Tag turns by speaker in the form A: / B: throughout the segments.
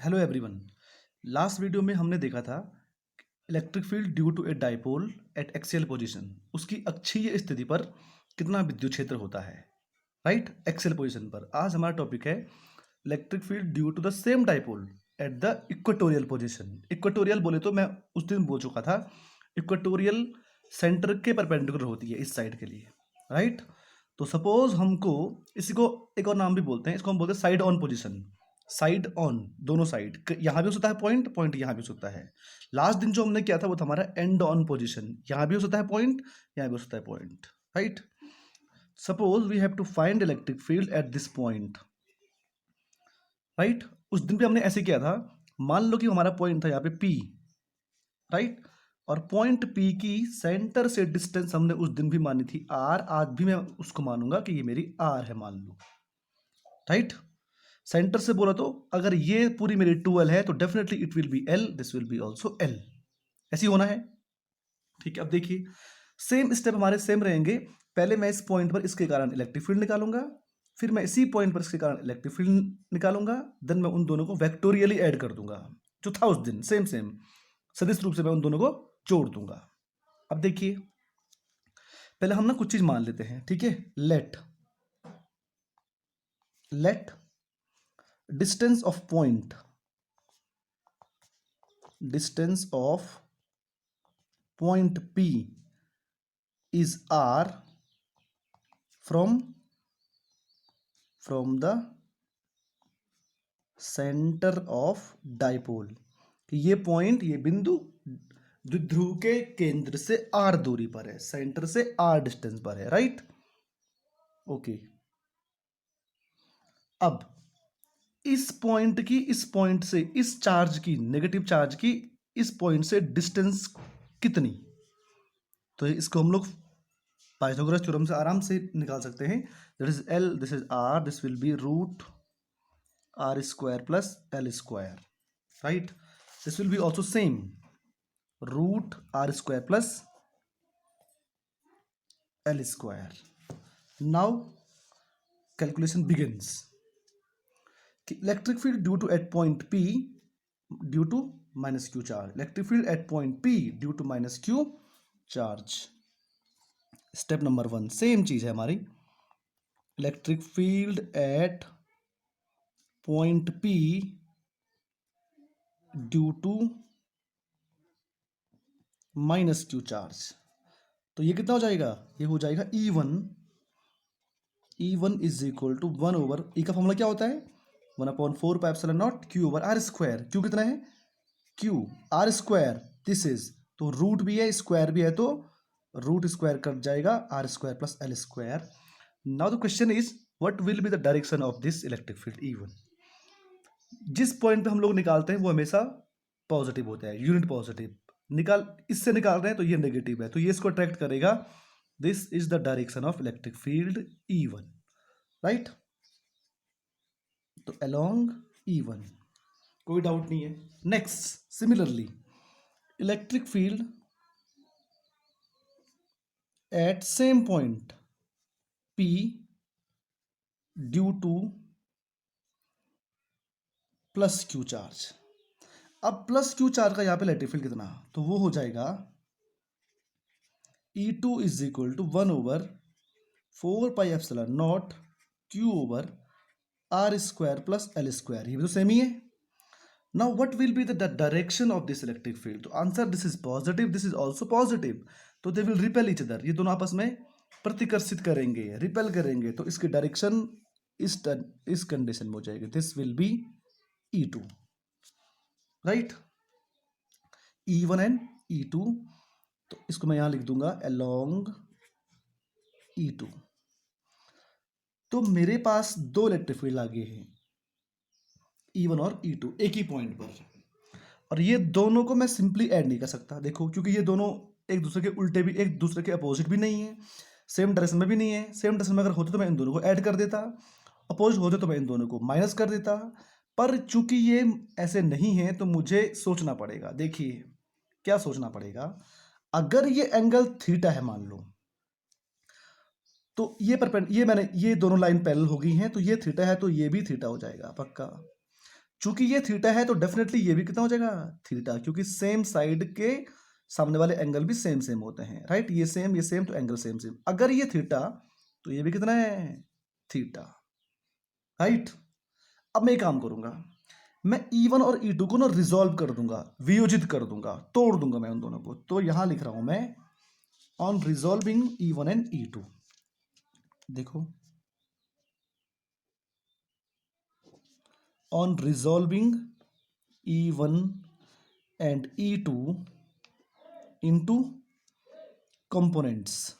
A: Hello everyone. Last video में हमने देखा था electric field due to a dipole at axial position, उसकी अक्षीय स्थिति पर कितना विद्युत क्षेत्र होता है, राइट, एक्सियल पोजीशन पर। आज हमारा टॉपिक है electric field due to the same dipole at the equatorial position. Equatorial बोले तो मैं उस दिन बोल चुका था, इक्वेटोरियल सेंटर के परपेंडिकुलर होती है इस साइड के लिए, राइट। तो सपोज हमको इसी को एक और नाम भी बोलते हैं, इसको हम बोलते हैं side on position. Side on, दोनों साइड, यहाँ भी हो सकता है पॉइंट, पॉइंट यहाँ भी हो सकता है। लास्ट दिन जो हमने किया था वो था हमारा एंड ऑन पोजीशन, यहाँ भी हो सकता है पॉइंट, यहाँ भी हो सकता है point, right. Suppose we have to find electric field at this point, right. उस दिन भी हमने ऐसे किया था, मान लो कि हमारा पॉइंट था यहाँ पे P, राइट, और पॉइंट P की सेंटर से डिस्टेंस हमने उस दिन भी मानी थी R, आज भी मैं उसको मानूंगा कि ये मेरी R है, मान लो, राइट। सेंटर से बोला तो अगर ये पूरी मेरी 2L है तो definitely it will be L, this will be also L, ऐसी होना है, ठीक है। अब देखिए सेम स्टेप हमारे सेम रहेंगे। पहले मैं इस पॉइंट पर इसके कारण इलेक्ट्रिक फील्ड निकालूंगा, फिर मैं इसी पॉइंट पर इसके कारण इलेक्ट्रिक फील्ड निकालूंगा, देन मैं उन दोनों को वेक्टोरियली ऐड कर दूंगा जो था उस दिन, सेम सेम सदिश रूप से मैं उन दोनों को जोड़ दूंगा। अब देखिए पहले हम ना कुछ चीज मान लेते हैं, ठीक है। Let distance of point, distance of point P is R from the center of dipole, कि ये पॉइंट, ये बिंदु द्विध्रुव के केंद्र से R दूरी पर है, सेंटर से R डिस्टेंस पर है, राइट, ओके। अब इस पॉइंट की, इस पॉइंट से इस चार्ज की, नेगेटिव चार्ज की इस पॉइंट से डिस्टेंस कितनी, तो इसको हम लोग पाइथागोरस थ्योरम से आराम से निकाल सकते हैं। That is L, this is R, this will be root R square plus L square, right. This will be also same, root R square plus L square. Now calculation begins. Electric field due to at point P due to minus Q charge, electric field at point P due to minus Q charge. Step number 1 same चीज है हमारी, electric field at point P due to minus Q charge. तो ये कितना हो जाएगा, ये हो जाएगा E1 is equal to 1 over, E का फॉर्मूला क्या होता है, 1/4 pi epsilon not Q over R square. Q कितना है, Q R square, this is, तो रूट भी है स्क्वायर भी है तो रूट स्क्वायर कट जाएगा, R square plus L square. Now the question is what will be the direction of this electric field E1। जिस पॉइंट पे हम लोग निकालते हैं वो हमेशा पॉजिटिव होता है, यूनिट पॉजिटिव। इससे निकाल रहे हैं तो ये नेगेटिव है, तो ये इसको अट्रैक्ट करेगा। This is the direction of electric field E1, right. तो अलोंग E1 कोई डाउट नहीं है। Next similarly electric field eight same point P due two plus Q charge. अब प्लस Q चार्ज का यहाँ पे इलेक्ट्रिक फील्ड कितना, तो वो हो जाएगा E2 is equal to 1 over 4 pi epsilon not Q over R square plus L square, ये भी तो सेम ही है। Now what will be the direction of this electric field, तो answer this is positive, this is also positive, तो they will repel each other, ये दोनों आपस में प्रतिकर्षित करेंगे, रिपेल करेंगे, तो इसकी डायरेक्शन इस कंडीशन में हो जाएगी, this will B E2, right, E1 and E2। तो इसको मैं यहां लिख दूंगा अलोंग E2। तो मेरे पास दो इलेक्ट्रिक फील्ड आगे हैं, E1 और E2, एक ही पॉइंट पर, और ये दोनों को मैं सिंपली ऐड नहीं कर सकता, देखो, क्योंकि ये दोनों एक दूसरे के उल्टे भी, एक दूसरे के अपोजिट भी नहीं है, सेम डायरेक्शन में भी नहीं है। सेम डायरेक्शन में अगर होते तो मैं इन दोनों को ऐड कर देता, अपोजिट होते तो मैं इन दोनों को माइनस कर देता, पर चूंकि ये ऐसे नहीं है तो मुझे सोचना पड़ेगा। देखिए क्या सोचना पड़ेगा, अगर ये एंगल थीटा है मान लो, तो ये मैंने ये दोनों लाइन पैरेलल हो गई हैं, तो ये थीटा है तो ये भी थीटा हो जाएगा पक्का। चूंकि ये थीटा है तो डेफिनेटली ये भी कितना हो जाएगा थीटा, क्योंकि सेम साइड के सामने वाले एंगल भी सेम सेम होते हैं, राइट। ये सेम तो एंगल सेम सेम। अगर ये थीटा तो ये भी कितना है थीटा, राइट। अब मैं एक काम करूंगा, मैं E1 और E2 को ना रिजॉल्व कर दूंगा, वियोजित कर दूंगा, तोड़ दूंगा मैं उन दोनों को। तो यहां लिख रहा हूं मैं on resolving E1 and E2। देखो, on resolving E1 and E2 into components.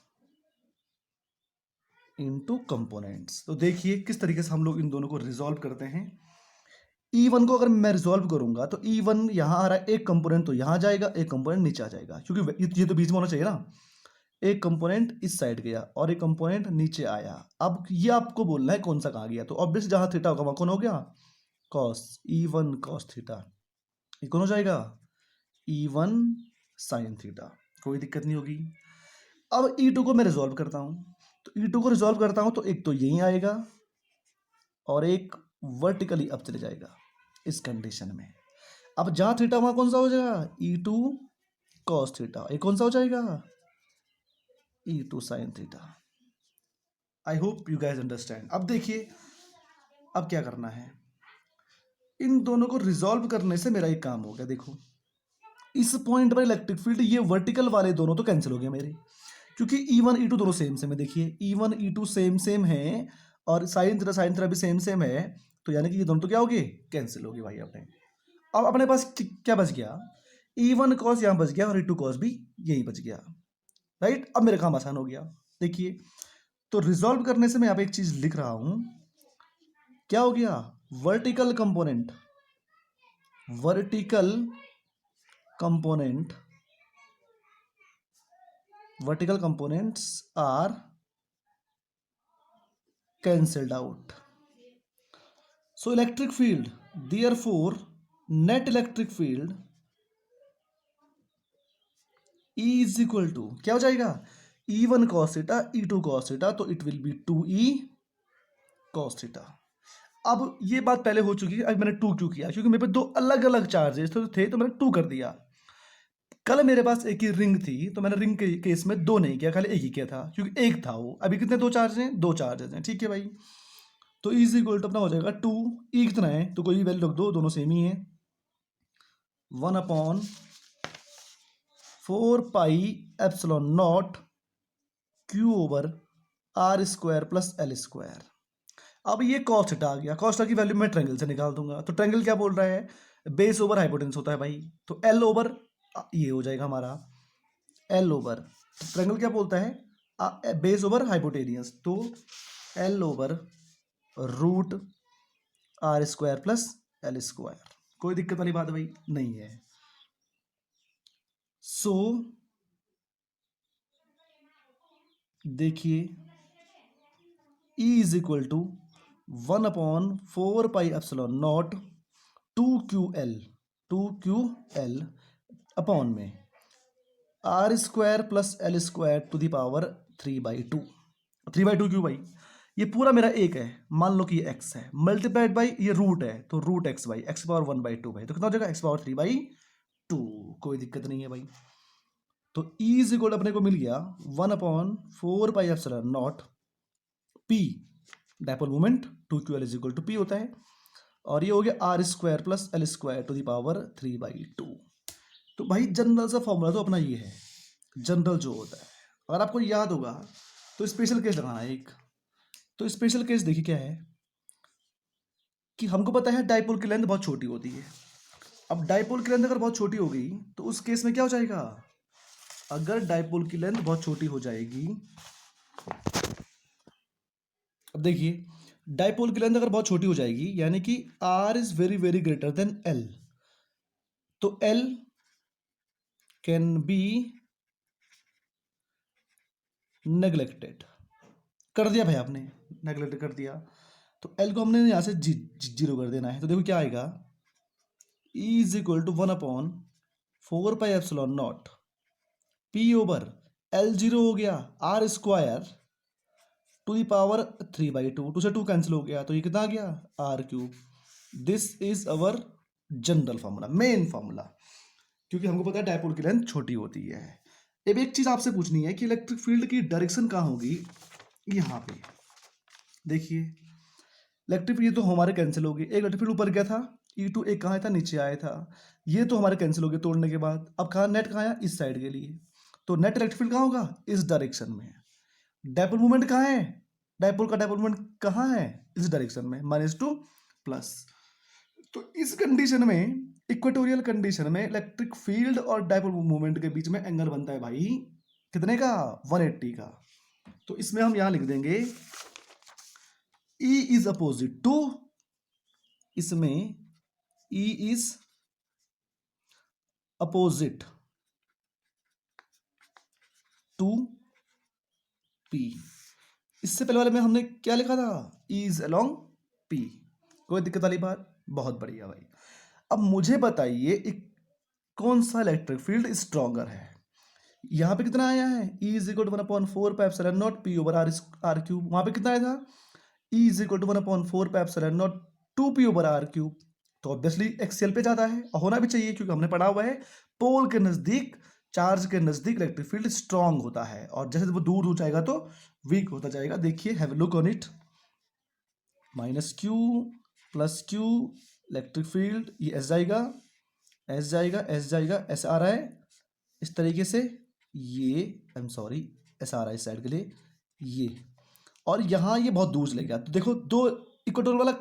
A: तो देखिए किस तरीके से हम लोग इन दोनों को रिजॉल्व करते हैं। E1 को अगर मैं रिजॉल्व करूंगा तो E1 यहां आ रहा है, एक कंपोनेंट तो यहां जाएगा, एक कंपोनेंट नीचे आ जाएगा, क्योंकि ये तो बीच में होना चाहिए ना। एक कंपोनेंट इस साइड गया और एक कंपोनेंट नीचे आया। अब ये आपको बोलना है कौन सा कहाँ गया। तो ऑब्वियसली जहां थीटा होगा वहां कौन हो गया कॉस, E1 कॉस थीटा। ये कौन हो जाएगा E1 साइन थीटा। कोई दिक्कत नहीं होगी। अब E2 को मैं रिजॉल्व करता हूं, तो E2 को रिजॉल्व करता हूं तो एक तो यही आएगा और एक वर्टिकली अप चले जाएगा इस कंडीशन में। अब जहां थीटा वहां कौन सा हो जाएगा E2 कॉस थीटा। ये कौन सा हो जाएगा E2 sine theta. I hope you gas understand. अब देखिए अब क्या करना है, इन दोनों को रिजॉल्व करने से मेरा एक काम हो गया। देखो इस पॉइंट पर इलेक्ट्रिक फील्ड, ये वर्टिकल वाले दोनों तो कैंसिल हो गए मेरे, क्योंकि E1 E2 दोनों सेम सेम है। देखिए E1 E2 सेम सेम है और साइन थीटा भी सेम सेम है, तो यानी कि ये दोनों तो क्या हो गए कैंसिल हो गए भाई अपने। अब अपने पास क्या बच गया, E1 कॉस यहाँ बच गया और E2 कॉस भी यही बच गया, राइट। अब मेरा काम आसान हो गया। देखिए तो रिजॉल्व करने से मैं यहाँ पे एक चीज लिख रहा हूं, क्या हो गया vertical component vertical components are cancelled out. So electric field, therefore net electric field E is equal to क्या हो जाएगा E1 cos theta E2 cos theta, तो it will be 2E cos theta। अब ये बात पहले हो चुकी है, अब मैंने 2 क्यों किया, क्योंकि मेरे पे दो अलग अलग चार्जेस थे तो मैंने 2 कर दिया। कल मेरे पास एक ही रिंग थी तो मैंने रिंग के केस में 2 नहीं किया, खाली एक ही किया था, क्योंकि एक था वो। अभी कितने दो चार्ज हैं, 2 चार्जेस हैं, ठीक है भाई। तो इज इक्वल टू अपना हो जाएगा 2 ई कितना है तो कोई भी वैल्यू रख दो, दोनों सेम ही है, 1/4πε0 Q over R square plus L square. अब ये कॉस थीटा आ गया, कॉस थीटा की वैल्यू मैं ट्रायंगल से निकाल दूंगा। तो ट्रायंगल क्या बोल रहा है, बेस ओवर हाइपोटेन्यूस होता है भाई, तो एल ओवर ये हो जाएगा हमारा एल ओवर, ट्रायंगल क्या बोलता है बेस ओवर हाइपोटेनियस, तो L over root R square plus L square. कोई दिक्कत वाली बात भाई नहीं है। सो देखिए E is equal to 1/4πε0 2QL upon में R square plus L square to the power 3/2। 3/2 क्यों भाई, ये पूरा मेरा एक है, मान लो कि ये x है, मल्टीप्लाइड बाई ये रूट है, तो root x by x power 1/2 भाई, तो कितना हो जाएगा x पावर 3/2। कोई दिक्कत नहीं है भाई। तो E इज इक्वल अपने को मिल गया 1/4πε0 P, dipole moment 2QL is equal to P होता है, और ये हो गया R square plus L square to the power 3/2। तो भाई जनरल सा फॉर्मूला तो अपना ये है, जनरल जो होता है। अगर आपको याद होगा तो स्पेशल केस लगाना है एक। तो स्पेशल केस देखिए क्या है कि हमको पता है डायपोल की लेंथ बहुत छोटी होती है। अब डायपोल की लेंथ अगर बहुत छोटी हो गई तो उस केस में क्या हो जाएगा, अगर डायपोल की लेंथ बहुत छोटी हो जाएगी, अब देखिए डायपोल की लेंथ अगर बहुत छोटी हो जाएगी यानी कि R is very very greater than L, तो एल कैन बी नेग्लेक्टेड। कर दिया भाई आपने, नेग्लेक्ट कर दिया, तो एल को हमने यहां से जीरो कर देना है। तो देखो क्या आएगा, E is equal to 1/4πε0 P over L zero हो गया R square to the power 3/2, 2 से 2 कैंसिल हो गया, तो ये कितना आ गया R cube this is our general formula, main formula, क्योंकि हमको पता है डायपोल की लेंथ छोटी होती है। अब एक चीज आपसे पूछनी है कि इलेक्ट्रिक फील्ड की डायरेक्शन कहाँ होगी, यहाँ पे देखिए। इलेक्ट्रिक फील्ड तो हमारे कैंसिल हो गई, एक इलेक्ट्रिक फील्ड ऊपर गया था, E2 एक कहाँ था, नीचे आया था, ये तो हमारे कैंसिल हो गए तोड़ने के बाद। अब कहाँ नेट कहाँ आया, इस साइड के लिए, तो नेट इलेक्ट्रिक फील्ड कहाँ होगा, इस डायरेक्शन में। डायपोल मूवमेंट कहाँ है, डायपोल का डायपोल मूवमेंट कहाँ है, इस डायरेक्शन में, -2 प्लस। तो इस कंडीशन में, इक्वेटोरियल कंडीशन में, इलेक्ट्रिक फील्ड और डायपोल मूवमेंट के बीच में एंगल बनता है भाई कितने का, 180 का। तो इसमें हम यहां लिख देंगे E इज अपोजिट टू, इसमें E is opposite to P। इससे पहले वाले में हमने क्या लिखा था, E इज अलोंग P। कोई दिक्कत वाली बात, बहुत बढ़िया भाई। अब मुझे बताइए एक कौन सा इलेक्ट्रिक फील्ड स्ट्रॉन्गर है। यहां पे कितना आया है, E is equal to 1/4 pi epsilon naught P over R cube. वहां पे कितना आया था, E is equal to 1/4 pi epsilon naught 2P over R cube. तो ऑब्वियसली एक्सियल पे ज्यादा है, और होना भी चाहिए क्योंकि हमने पढ़ा हुआ है पोल के नजदीक, चार्ज के नजदीक इलेक्ट्रिक फील्ड स्ट्रांग होता है, और जैसे वो दूर हो जाएगा तो वीक होता जाएगा। देखिए have look on it, -Q + Q electric field, ये एस जाएगा, एस जाएगा, एस जाएगा, एस आ रहा है इस तरीके से, ये आई एम सॉरी एस आ रहा है इस साइड के लिए, ये, और यहाँ ये बहुत दूर चलेगा। तो देखो दो इक्वेटर वाला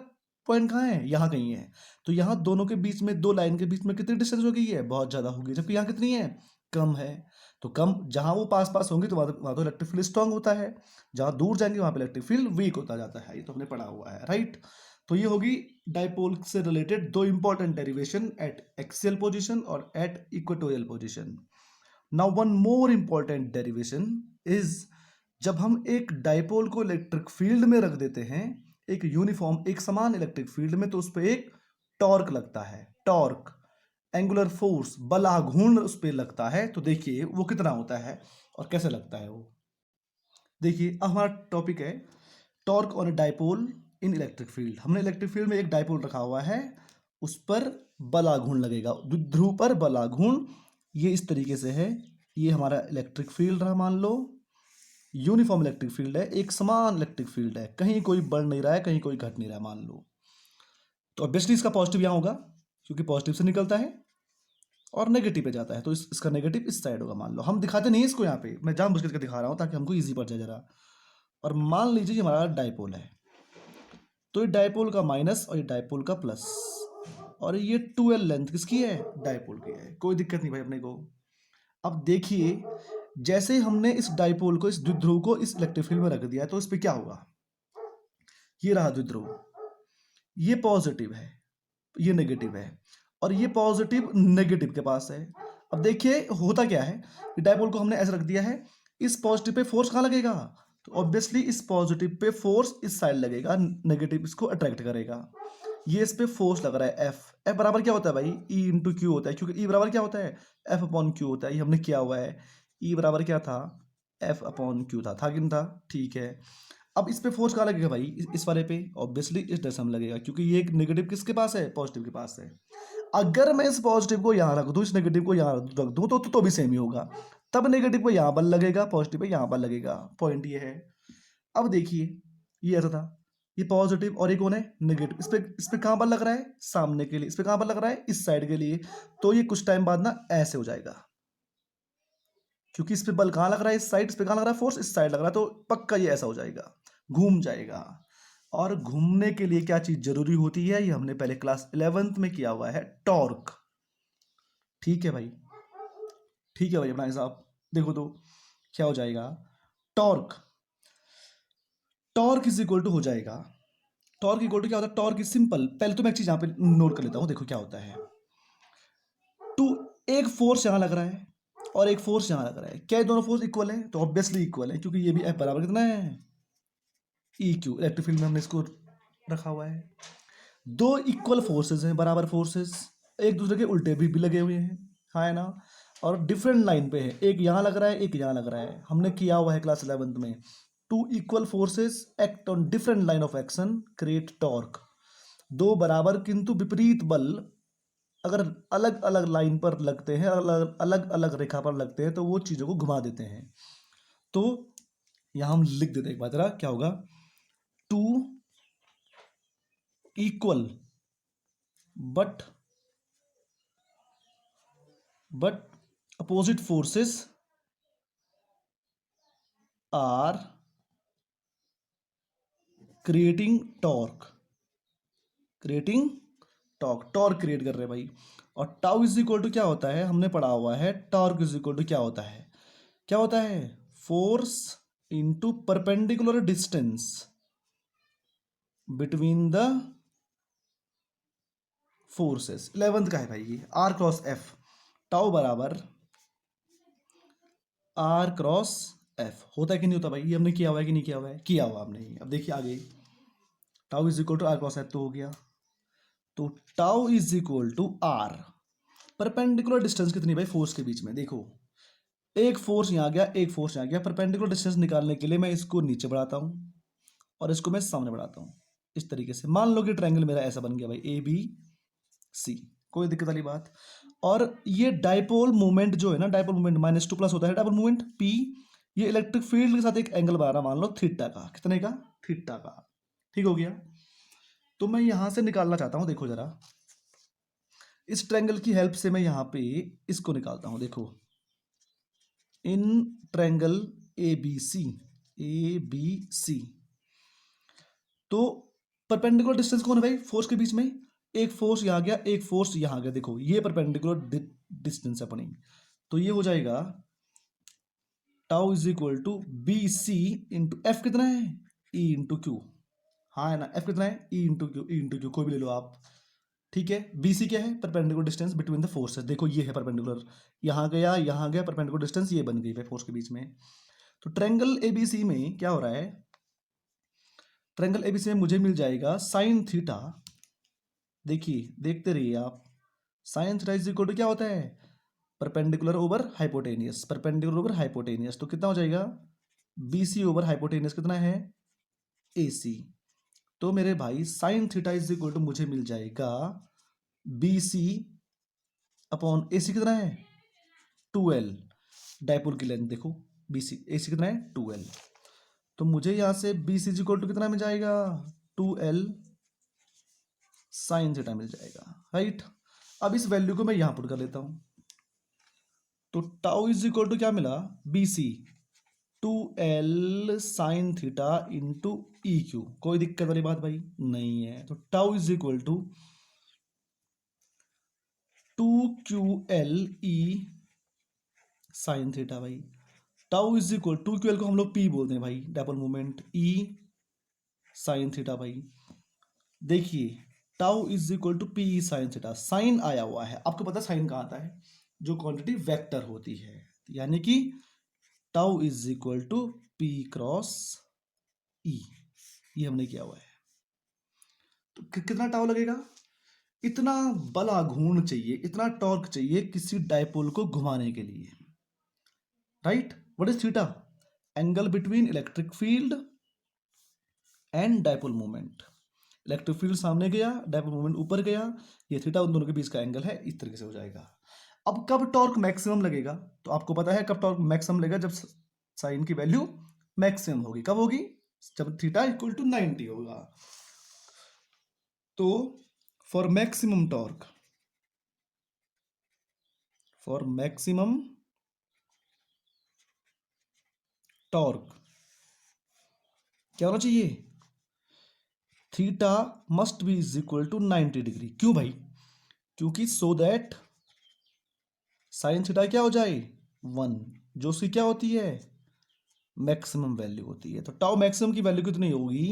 A: पॉइंट कहाँ है, यहाँ कहीं है। तो यहाँ दोनों के बीच में, दो लाइन के बीच में कितनी डिस्टेंस हो गई है, बहुत ज़्यादा होगी, जबकि यहाँ कितनी है, कम है। तो कम, जहाँ वो पास पास होंगी तो वहाँ तो इलेक्ट्रिक फील्ड स्ट्रांग होता है, जहाँ दूर जाएंगे वहाँ पे इलेक्ट्रिक फील्ड वीक होता जाता है। ये तो हमने पढ़ा हुआ है, राइट। तो ये होगी डाइपोल से रिलेटेड दो important derivation, at axial position और at equatorial position. Now one more important derivation is, जब हम एक डाइपोल को इलेक्ट्रिक फील्ड में रख देते हैं, एक यूनिफॉर्म एक समान इलेक्ट्रिक फील्ड में, तो उस पर एक टॉर्क लगता है, टॉर्क, एंगुलर फोर्स, बलाघूर्ण उस पर लगता है। तो देखिए वो कितना होता है और कैसे लगता है वो। देखिए अब हमारा टॉपिक है torque on dipole in electric field. हमने इलेक्ट्रिक फील्ड में एक डाइपोल रखा हुआ है, उस पर बलाघूर्ण लगेगा, ध्रुव पर बलाघूर्ण, ये इस तरीके से है। ये हमारा इलेक्ट्रिक फील्ड रहा, मान लो यूनिफॉर्म इलेक्ट्रिक फील्ड है, एक समान इलेक्ट्रिक फील्ड है, कहीं कोई बढ़ नहीं रहा है, कहीं कोई घट नहीं रहा है, मान लो। तो ऑब्वियसली इसका पॉजिटिव यहाँ होगा क्योंकि पॉजिटिव से निकलता है, और नेगेटिव पे जाता है, तो इसका नेगेटिव इस साइड होगा। मान लो हम दिखाते नहीं इसको, यहाँ पे मैं जानबूझ के दिखा रहा हूँ ताकि हमको ईजी पड़ जाए जरा। और मान लीजिए ये हमारा डाइपोल है, तो ये डाइपोल का माइनस और ये डाइपोल का प्लस, और ये 12 लेंथ किसकी है, डाइपोल की है। कोई दिक्कत नहीं भाई अपने को। अब देखिए जैसे हमने इस डाइपोल को, इस द्विध्रुव को इस इलेक्ट्रिक फील्ड में रख दिया है, तो इस पे क्या होगा, ये रहा द्विध्रुव, ये पॉजिटिव है, ये नेगेटिव है, और ये पॉजिटिव नेगेटिव के पास है। अब देखिए होता क्या है, डाइपोल को हमने ऐसे रख दिया है, इस पॉजिटिव पे फोर्स कहाँ लगेगा, तो ऑब्वियसली इस पॉजिटिव पे फोर्स इस साइड लगेगा, नेगेटिव इसको अट्रैक्ट करेगा। ये इस पे फोर्स लग रहा है एफ, एफ बराबर क्या होता है भाई, E इंटू क्यू होता है, क्योंकि E बराबर क्या होता है, एफ अपॉन क्यू होता है, ये हमने किया हुआ है। E बराबर क्या था, एफ अपॉन क्यू था कि नहीं था, ठीक है। अब इस पे फोर्स कहाँ लगेगा भाई, इस वाले पे, ऑब्वियसली इस डायरेक्शन में लगेगा, क्योंकि ये एक नेगेटिव किसके पास है, पॉजिटिव के पास है। अगर मैं इस पॉजिटिव को यहाँ रख दूँ, इस नेगेटिव को यहाँ रख दूँ, तो भी सेम ही होगा। तब नेगेटिव को यहाँ बल लगेगा, पॉजिटिव पे यहाँ बल लगेगा, पॉइंट ये है। अब देखिए ये ऐसा था, ये पॉजिटिव और ये कौन है, नेगेटिव, इस पे कहाँ बल लग रहा है, सामने के लिए, इस पे कहाँ बल लग रहा है, इस साइड के लिए। तो ये कुछ टाइम बाद ना ऐसे हो जाएगा, क्योंकि इस पे बल कहाँ लग रहा है, इस साइड, इस पे कहाँ लग रहा है, फोर्स इस साइड लग रहा है, तो पक्का ये ऐसा हो जाएगा, घूम जाएगा। और घूमने के लिए क्या चीज जरूरी होती है, ये हमने पहले क्लास 11th में किया हुआ है, टॉर्क। ठीक है भाई, ठीक है भाई अपना हिसाब देखो तो क्या हो जाएगा, torque, torque is equal to हो जाएगा, टॉर्क इक्वल टू क्या होता है, टॉर्क इज सिंपल, पहले तो मैं एक चीज यहाँ पे नोट कर लेता हूँ, देखो क्या होता है। टू, एक फोर्स यहाँ लग रहा है और एक फोर्स यहाँ लग रहा है, क्या ये दोनों फोर्स इक्वल है, तो ऑब्वियसली इक्वल है, क्योंकि ये भी एफ बराबर कितना है, ई क्यू, इलेक्ट्रिक फील्ड में हमने इसको रखा हुआ है। दो इक्वल फोर्सेस हैं, बराबर फोर्सेस, एक दूसरे के उल्टे भी लगे हुए हैं, हाँ है ना, और डिफरेंट लाइन पे है, एक यहाँ लग रहा है, एक यहाँ लग रहा है, हमने किया हुआ है क्लास 11th में। Two equal forces act on different line of action, create torque. दो बराबर किंतु विपरीत बल अगर अलग अलग लाइन पर लगते हैं, अलग अलग रेखा पर लगते हैं, तो वो चीजों को घुमा देते हैं। तो यहां हम लिख देते हैं एक बार जरा, क्या होगा, two equal but opposite forces are creating torque torque create कर रहे हैं भाई। और टाउ इज इक्वल टू क्या होता है, हमने पढ़ा हुआ है, टॉर्क इज इक्वल टू क्या होता है, force into perpendicular distance between the forces. 11th का है भाई ये, आर क्रॉस एफ। टाउ बराबर आर क्रॉस एफ होता है कि नहीं होता भाई, ये हमने किया हुआ है कि नहीं किया हुआ है, किया हुआ हमने। अब देखिए आगे, tau is equal to R cross F तो हो गया। तो tau is equal to R, perpendicular distance कितनी भाई फोर्स के बीच में, देखो एक फोर्स यहाँ गया, एक फोर्स यहाँ गया, परपेंडिकुलर डिस्टेंस निकालने के लिए मैं इसको नीचे बढ़ाता हूँ और इसको मैं सामने बढ़ाता हूँ इस तरीके से। मान लो कि ट्रायंगल मेरा ऐसा बन गया भाई, ए बी सी, कोई दिक्कत वाली बात। और ये डाइपोल मूवमेंट जो है ना, डाइपोल मूवमेंट -2 होता है डाइपोल मूवमेंट पी, ये इलेक्ट्रिक फील्ड के साथ एक एंगल बना रहा, मान लो थीटा का, कितने का, थीटा का। ठीक हो गया। तो मैं यहां से निकालना चाहता हूं, देखो जरा, इस ट्रायंगल की हेल्प से मैं यहां पे इसको निकालता हूं। देखो in triangle A B C, तो परपेंडिकुलर डिस्टेंस कौन है भाई फोर्स के बीच में, एक फोर्स यहां गया, एक फोर्स यहां गया, देखो ये परपेंडिकुलर डिस्टेंस है अपनी। तो ये हो जाएगा tau is equal to B C into F, कितना है, ई इंटू क्यू। हाँ है ना, एफ कितना है, ई इंटू क्यू, कोई भी ले लो आप। ठीक है, बी सी क्या है, perpendicular distance between the forces. देखो ये है परपेंडिकुलर, यहां गया परपेंडिकुलर डिस्टेंस ये बन गई भाई फोर्स के बीच में। तो ट्रायंगल एबीसी में क्या हो रहा है, ट्रायंगल एबीसी में मुझे मिल जाएगा साइन थीटा। देखिए देखते रहिए आप, sine theta is equal to क्या होता है, perpendicular over hypotenuse, perpendicular over hypotenuse. तो कितना हो जाएगा, बीसी ओवर हाइपोटेनियस कितना है, एसी। तो मेरे भाई sine theta is equal to मुझे मिल जाएगा बीसी अपॉन एसी, कितना है 2L। डायपोल की लेंथ देखो, बीसी एसी कितना है 2L। तो मुझे यहां से बीसी इज इक्वल टू कितना मिल जाएगा, 2L साइन थीटा मिल जाएगा, राइट। अब इस वैल्यू को मैं यहां पुट कर लेता हूं, तो टाउ इज इक्वल टू क्या मिला, BC 2L sine theta into E Q. कोई दिक्कत वाली बात भाई नहीं है। तो tau is equal to 2QL E sine theta भाई। टाउ इज इक्वल 2QL को हम लोग पी बोलते हैं भाई, dipole movement, E sine theta भाई। देखिए tau is equal to P sine theta, sine आया हुआ है, आपको पता है साइन कहाँ आता है, जो क्वांटिटी वेक्टर होती है, यानी कि tau is equal to P cross E, ये हमने किया हुआ है। तो कितना टाउ लगेगा, इतना बल आघूर्ण चाहिए, इतना टॉर्क चाहिए किसी डायपोल को घुमाने के लिए, right. What is theta, angle between electric field and dipole movement. Electric field सामने गया, डायपोल मूवमेंट ऊपर गया, ये थीटा उन दोनों के बीच का एंगल है, इस तरीके से हो जाएगा। अब कब टॉर्क मैक्सिमम लगेगा, तो आपको पता है कब टॉर्क मैक्सिमम लगेगा, जब साइन की वैल्यू मैक्सिमम होगी। कब होगी, जब थीटा इक्वल टू 90 होगा। तो for maximum torque, for maximum torque क्या होना चाहिए, theta must be is equal to 90 degree. क्यों भाई, क्योंकि सो दैट साइन थीटा क्या हो जाए 1, जो उसकी क्या होती है, मैक्सिमम वैल्यू होती है। तो टाउ मैक्सिमम की वैल्यू कितनी होगी,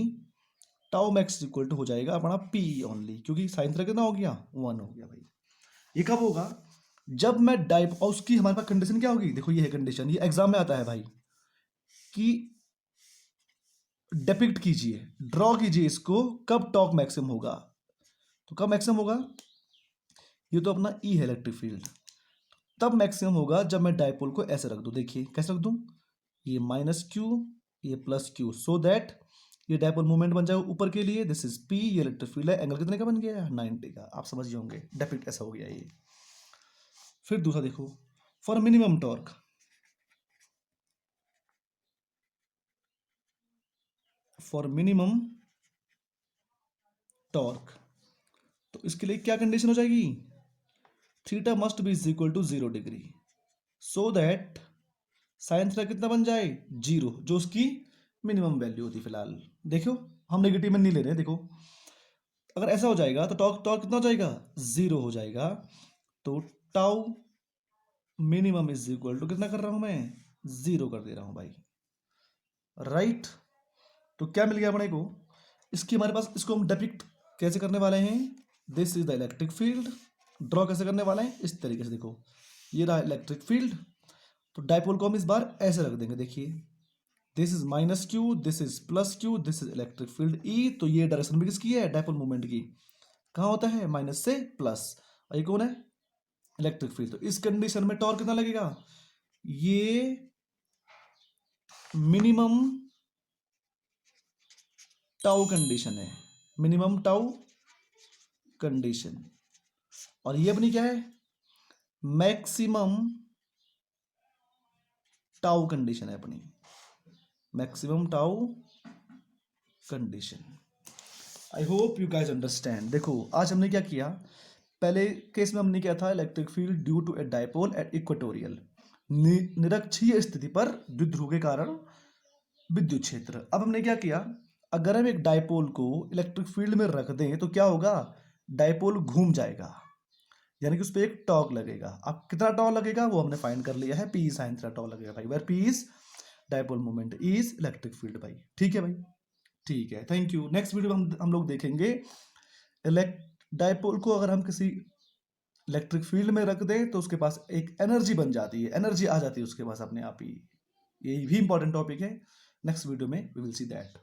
A: टाउ मैक्स इक्वल टू हो जाएगा अपना पी ओनली, क्योंकि साइन थीटा कितना हो गया 1 हो गया भाई। ये कब होगा, जब मैं डाइप, और उसकी हमारे पास कंडीशन क्या होगी, देखो ये है कंडीशन, ये एग्जाम में आता है भाई, कि डिपिक्ट कीजिए, ड्रॉ कीजिए इसको, कब टॉर्क मैक्सिमम होगा। तो कब मैक्सिमम होगा, ये तो अपना ई है इलेक्ट्रिक फील्ड, तब मैक्सिमम होगा जब मैं डायपोल को ऐसे रख दूं। देखिए कैसे रख दूं, ये -Q ये +Q, सो दैट ये डायपोल मोमेंट बन जाएगा ऊपर के लिए, दिस इज पी, ये इलेक्ट्रिक फील्ड है, एंगल कितने का बन गया, 90 का। आप समझ गए होंगे, डेपिक्ट ऐसा हो गया ये। फिर दूसरा देखो, for minimum torque, for minimum torque, तो इसके लिए क्या कंडीशन हो जाएगी, theta must be is equal to 0 degree, so that sine theta कितना बन जाए, 0, जो उसकी मिनिमम वैल्यू होती फिलहाल। देखो हम नेगेटिव में नहीं ले रहे, देखो अगर ऐसा हो जाएगा तो टॉर्क टॉर्क कितना हो जाएगा, 0 हो जाएगा। तो tau minimum is equal to कितना कर रहा हूं मैं, 0 कर दे रहा हूं भाई, राइट। तो क्या मिल गया अपने को, इसकी हमारे पास, इसको हम डिपिक्ट कैसे करने वाले हैं, this is the electric field, draw कैसे करने वाले हैं, इस तरीके से। देखो ये रहा इलेक्ट्रिक फील्ड, तो डायपोल को हम इस बार ऐसे रख देंगे, देखिए this is minus Q, this is plus Q, this is electric field E. तो ये डायरेक्शन भी किसकी है, डायपोल मूवमेंट की, कहाँ होता है, माइनस से प्लस, और ये कौन है, इलेक्ट्रिक फील्ड। तो इस कंडीशन में टॉर्क कितना लगेगा, ये मिनिमम टाउ कंडीशन है, मिनिमम टाउ कंडीशन, और ये अपनी क्या है, मैक्सिमम टाउ कंडीशन है अपनी, maximum tau condition. I hope you guys understand. देखो आज हमने क्या किया, पहले केस में हमने किया था electric field due to a dipole at equatorial, निरक्षीय स्थिति पर द्विध्रुव के कारण विद्युत क्षेत्र। अब हमने क्या किया, अगर हम एक डायपोल को इलेक्ट्रिक फील्ड में रख दें तो क्या होगा, डायपोल घूम जाएगा, यानी कि उस पर एक टॉर्क लगेगा। अब कितना टॉर्क लगेगा वो हमने फाइंड कर लिया है, पी साइन थीटा टॉर्क लगेगा भाई, where P is dipole moment, E is electric field भाई। ठीक है भाई, ठीक है, थैंक यू। नेक्स्ट वीडियो में हम लोग देखेंगे डायपोल को अगर हम किसी इलेक्ट्रिक फील्ड में रख दें तो उसके पास एक एनर्जी बन जाती है, एनर्जी आ जाती है उसके पास अपने आप ही। ये भी इंपॉर्टेंट टॉपिक है, नेक्स्ट वीडियो में वी विल सी दैट।